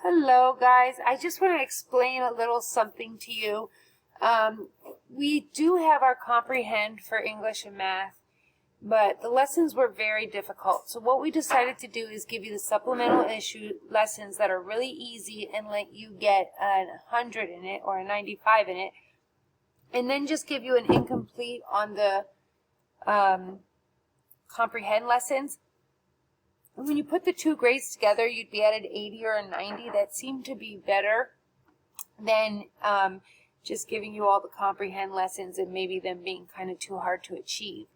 Hello guys, I just want to explain a little something to you. We do have our comprehend for English and math, but the lessons were very difficult. So what we decided to do is give you the supplemental issue lessons that are really easy and let you get a 100 in it or a 95 in it, and then just give you an incomplete on the comprehend lessons. And when you put the two grades together, you'd be at an 80 or a 90. That seemed to be better than just giving you all the comprehend lessons and maybe them being kind of too hard to achieve.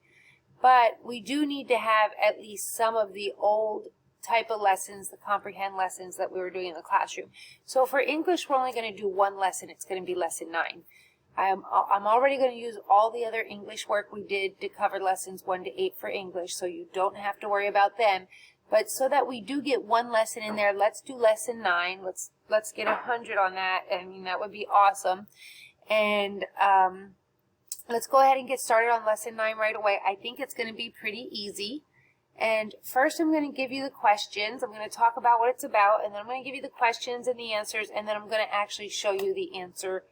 But we do need to have at least some of the old type of lessons, the comprehend lessons that we were doing in the classroom. So for English, we're only going to do one lesson. It's going to be lesson 9. I'm already going to use all the other English work we did to cover lessons 1 to 8 for English, so you don't have to worry about them. But so that we do get one lesson in there, let's do lesson 9. Let's get 100 on that. I mean, that would be awesome. And let's go ahead and get started on lesson 9 right away. I think it's going to be pretty easy. And first I'm going to give you the questions. I'm going to talk about what it's about, and then I'm going to give you the questions and the answers, and then I'm going to actually show you the answer,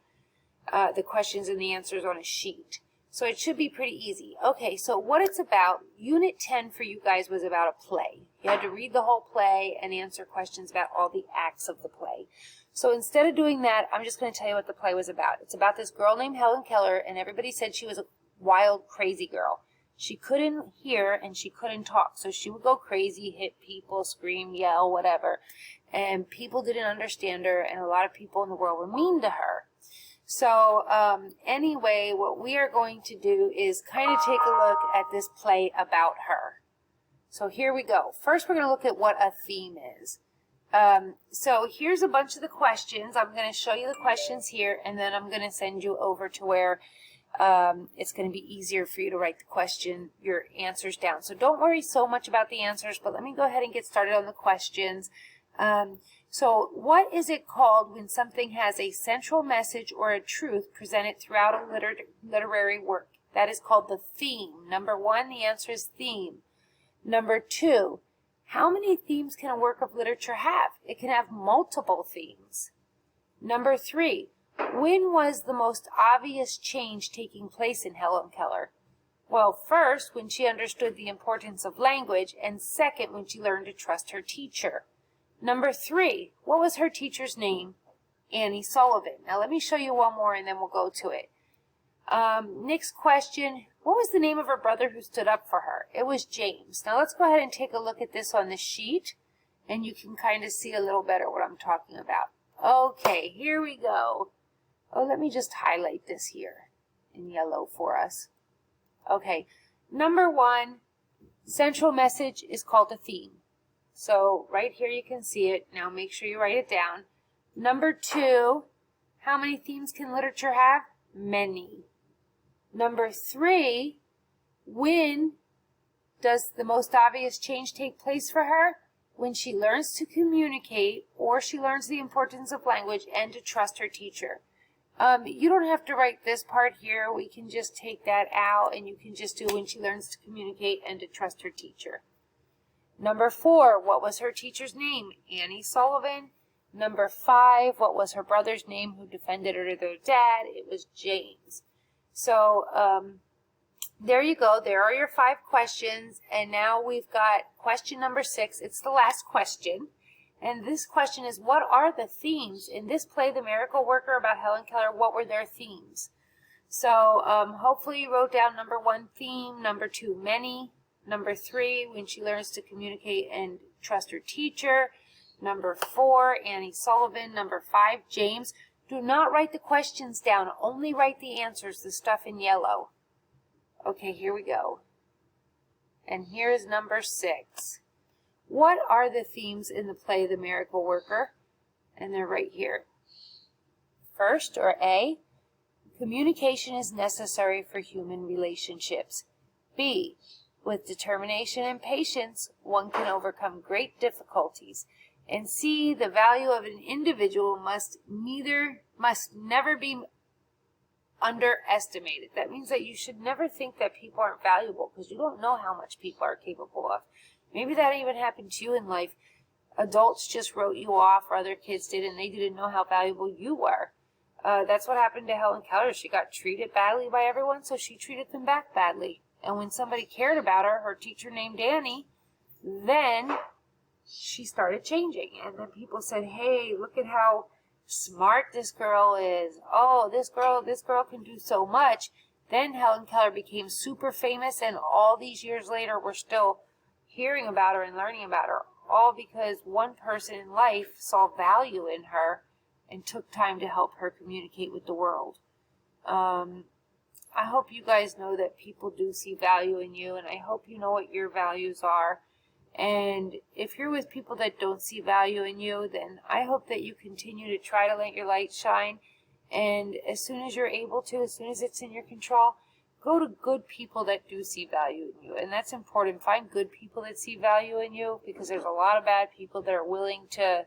the questions and the answers on a sheet. So it should be pretty easy. Okay, so what it's about, Unit 10 for you guys was about a play. You had to read the whole play and answer questions about all the acts of the play. So instead of doing that, I'm just going to tell you what the play was about. It's about this girl named Helen Keller, and everybody said she was a wild, crazy girl. She couldn't hear and she couldn't talk, so she would go crazy, hit people, scream, yell, whatever. And people didn't understand her, and a lot of people in the world were mean to her. So anyway, what we are going to do is kind of take a look at this play about her. So here we go. First, we're going to look at what a theme is. So here's a bunch of the questions. I'm going to show you the questions here, and then I'm going to send you over to where it's going to be easier for you to write your answers down. So don't worry so much about the answers, but let me go ahead and get started on the questions. So what is it called when something has a central message or a truth presented throughout a literary work? That is called the theme. Number 1, the answer is theme. Number 2, how many themes can a work of literature have? It can have multiple themes. Number 3, when was the most obvious change taking place in Helen Keller? Well, first, when she understood the importance of language, and second, when she learned to trust her teacher. Number 3, what was her teacher's name? Annie Sullivan. Now let me show you one more and then we'll go to it. Next question, what was the name of her brother who stood up for her? It was James. Now let's go ahead and take a look at this on the sheet, and you can kind of see a little better what I'm talking about. Okay, here we go. Oh, let me just highlight this here in yellow for us. Okay, number 1, central message is called a theme. So right here you can see it. Now make sure you write it down. Number 2, how many themes can literature have? Many. Number 3, when does the most obvious change take place for her? When she learns to communicate, or she learns the importance of language and to trust her teacher. You don't have to write this part here. We can just take that out, and you can just do when she learns to communicate and to trust her teacher. Number 4, what was her teacher's name? Annie Sullivan. Number 5, what was her brother's name who defended her to their dad? It was James. So there you go. There are your 5 questions. And now we've got question number 6. It's the last question. And this question is, what are the themes? In this play, The Miracle Worker about Helen Keller, what were their themes? So hopefully you wrote down number 1, theme. Number 2, many. Number 3, when she learns to communicate and trust her teacher. Number 4, Annie Sullivan. Number 5, James. Do not write the questions down. Only write the answers, the stuff in yellow. Okay, here we go. And here is number 6. What are the themes in the play The Miracle Worker? And they're right here. First, or A, communication is necessary for human relationships. B, with determination and patience, one can overcome great difficulties. And C, the value of an individual must never be underestimated. That means that you should never think that people aren't valuable, because you don't know how much people are capable of. Maybe that even happened to you in life. adults just wrote you off, or other kids did, and they didn't know how valuable you were. That's what happened to Helen Keller. She got treated badly by everyone, so she treated them back badly. And when somebody cared about her, her teacher named Annie, then she started changing. And then people said, hey, look at how smart this girl is. Oh, this girl can do so much. Then Helen Keller became super famous, and all these years later, we're still hearing about her and learning about her, all because one person in life saw value in her and took time to help her communicate with the world. I hope you guys know that people do see value in you, and I hope you know what your values are. And if you're with people that don't see value in you, then I hope that you continue to try to let your light shine. And as soon as you're able to, as soon as it's in your control, go to good people that do see value in you. And that's important. Find good people that see value in you, because there's a lot of bad people that are willing to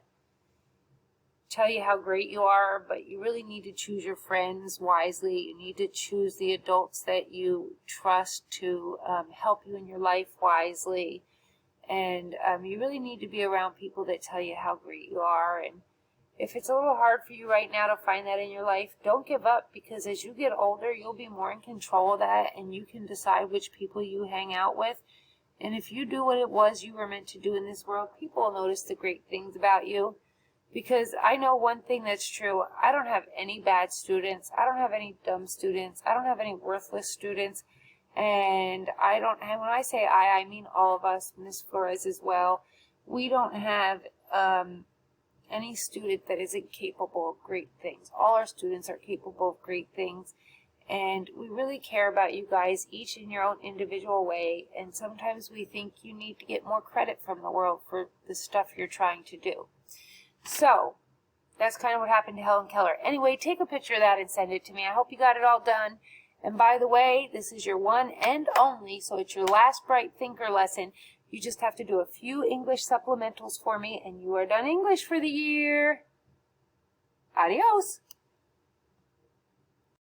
tell you how great you are, but you really need to choose your friends wisely. You need to choose the adults that you trust to help you in your life wisely. And you really need to be around people that tell you how great you are. And if it's a little hard for you right now to find that in your life, don't give up, because as you get older, you'll be more in control of that, and you can decide which people you hang out with. And if you do what it was you were meant to do in this world, people will notice the great things about you. Because I know one thing that's true. I don't have any bad students. I don't have any dumb students. I don't have any worthless students. And and when I say I mean all of us, Miss Flores as well. We don't have any student that isn't capable of great things. All our students are capable of great things. And we really care about you guys, each in your own individual way. And sometimes we think you need to get more credit from the world for the stuff you're trying to do. So, that's kind of what happened to Helen Keller. Anyway, take a picture of that and send it to me. I hope you got it all done. And by the way, this is your one and only, so it's your last Bright Thinker lesson. You just have to do a few English supplementals for me, and you are done English for the year. Adios.